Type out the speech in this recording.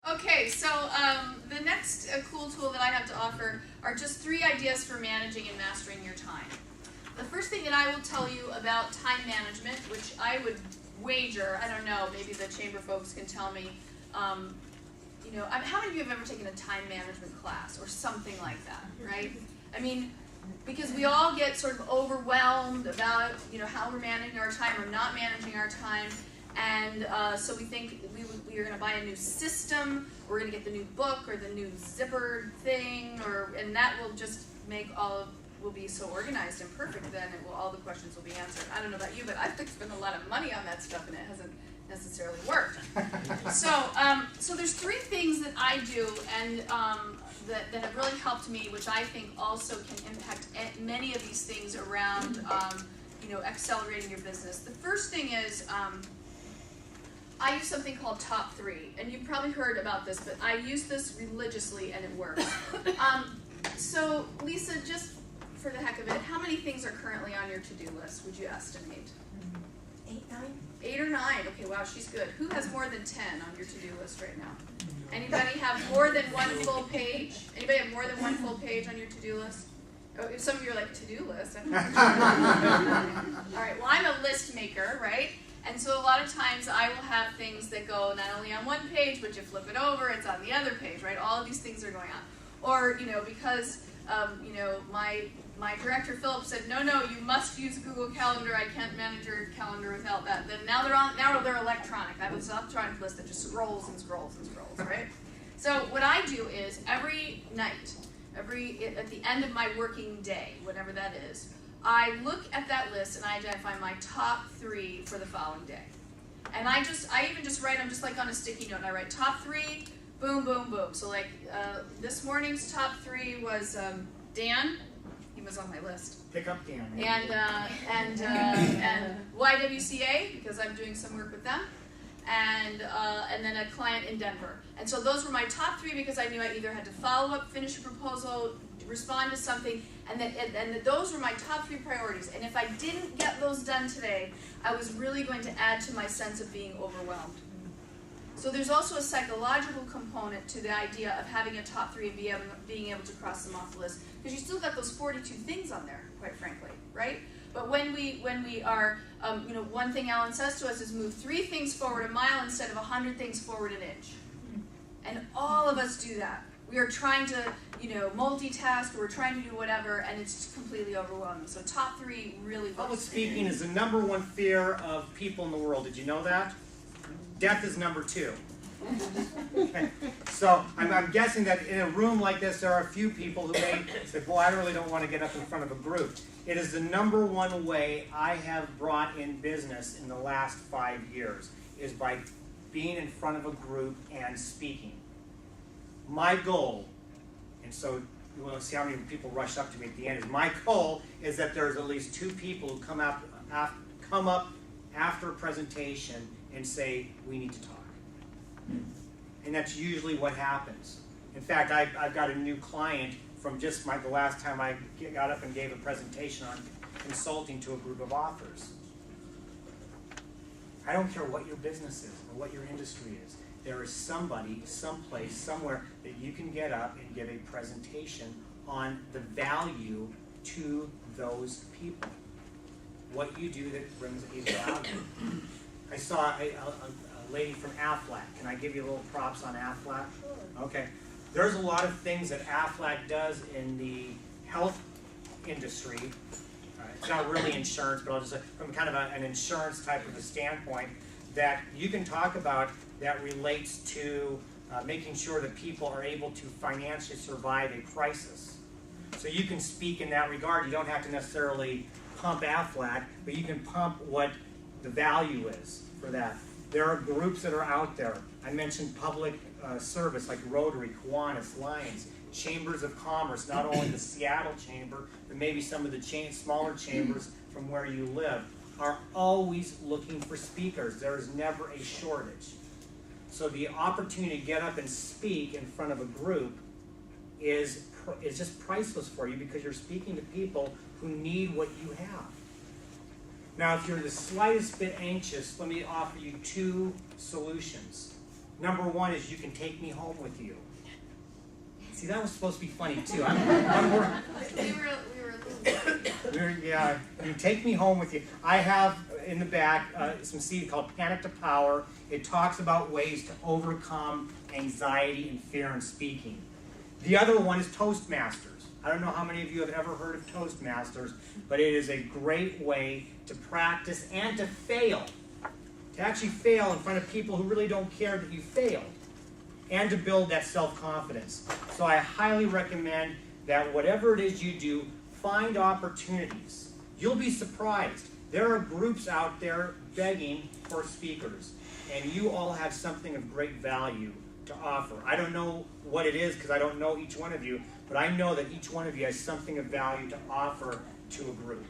Okay, so the next cool tool that I have to offer are just 3 ideas for managing and mastering your time. The first thing that I will tell you about time management, which I would wager, I don't know, maybe the chamber folks can tell me, you know, how many of you have ever taken a time management class or something like that, right? I mean, because we all get sort of overwhelmed about, you know, how we're managing our time or not managing our time. And so we think we are going to buy a new system, we're going to get the new book or the new zipper thing, and that will just make we'll be so organized and perfect then, and all the questions will be answered. I don't know about you, but I've spent a lot of money on that stuff and it hasn't necessarily worked. So there's 3 things that I do and that have really helped me, which I think also can impact many of these things around you know, accelerating your business. The first thing is I use something called Top 3, and you've probably heard about this, but I use this religiously and it works. So Lisa, just for the heck of it, how many things are currently on your to-do list, would you estimate? 8, 9? 8 or 9, okay, wow, she's good. Who has more than 10 on your to-do list right now? Anybody have more than 1 full page? Anybody have more than 1 full page on your to-do list? Oh, if some of you are like, to-do list? All right, well, I'm a list maker, right? And so a lot of times I will have things that go not only on 1 page, but you flip it over, it's on the other page, right? All of these things are going on. Or, you know, because, you know, my director, Philip, said, no, you must use Google Calendar. I can't manage your calendar without that. Then now they're electronic. I have an electronic list that just scrolls and scrolls and scrolls, right? So what I do is every night, at the end of my working day, whatever that is, I look at that list and I identify my top 3 for the following day. And I even just write them just like on a sticky note. And I write top 3, boom, boom, boom. So like this morning's top 3 was Dan. He was on my list. Pick up Dan. And YWCA, because I'm doing some work with them. And then a client in Denver. And so those were my top 3 because I knew I either had to follow up, finish a proposal, respond to something, and those were my top 3 priorities. And if I didn't get those done today, I was really going to add to my sense of being overwhelmed. So there's also a psychological component to the idea of having a top 3 and being able to cross them off the list, because you still got those 42 things on there, quite frankly, right? But when we are, you know, one thing Alan says to us is move 3 things forward a mile instead of 100 things forward an inch. And all of us do that. We are trying to, you know, multitask, or we're trying to do whatever, and it's just completely overwhelming. So top 3 really works. Public speaking is the #1 fear of people in the world. Did you know that? Death is number 2. Okay. So I'm guessing that in a room like this, there are a few people who may say, boy, I really don't want to get up in front of a group. It is the #1 way I have brought in business in the last 5 years, is by being in front of a group and speaking. My goal, and so you want to see how many people rush up to me at the end, is my goal is that there's at least 2 people who come up after a presentation and say, we need to talk. And that's usually what happens. In fact, I've got a new client from just the last time I got up and gave a presentation on consulting to a group of authors. I don't care what your business is or what your industry is. There is somebody, someplace, somewhere that you can get up and give a presentation on the value to those people. What you do that brings a value. I saw a lady from Aflac. Can I give you a little props on Aflac? Sure. Okay. There's a lot of things that Aflac does in the health industry. It's not really insurance, but I'll just say from kind of an insurance type of a standpoint that you can talk about that relates to making sure that people are able to financially survive a crisis. So you can speak in that regard. You don't have to necessarily pump Aflac, but you can pump what the value is for that. There are groups that are out there. I mentioned public service like Rotary, Kiwanis, Lions, chambers of commerce, not only the Seattle chamber, but maybe some of the smaller chambers from where you live, are always looking for speakers. There is never a shortage. So the opportunity to get up and speak in front of a group is just priceless for you, because you're speaking to people who need what you have. Now, if you're the slightest bit anxious, let me offer you 2 solutions. Number one is you can take me home with you. See, that was supposed to be funny too. I'm We were a little yeah, you take me home with you. I have in the back some CD called Panic to Power. It talks about ways to overcome anxiety and fear in speaking. The other one is Toastmasters. I don't know how many of you have ever heard of Toastmasters, but it is a great way to practice and to fail. To actually fail in front of people who really don't care that you failed. And to build that self-confidence. So I highly recommend that whatever it is you do, find opportunities. You'll be surprised. There are groups out there begging for speakers, and you all have something of great value to offer. I don't know what it is because I don't know each one of you, but I know that each one of you has something of value to offer to a group.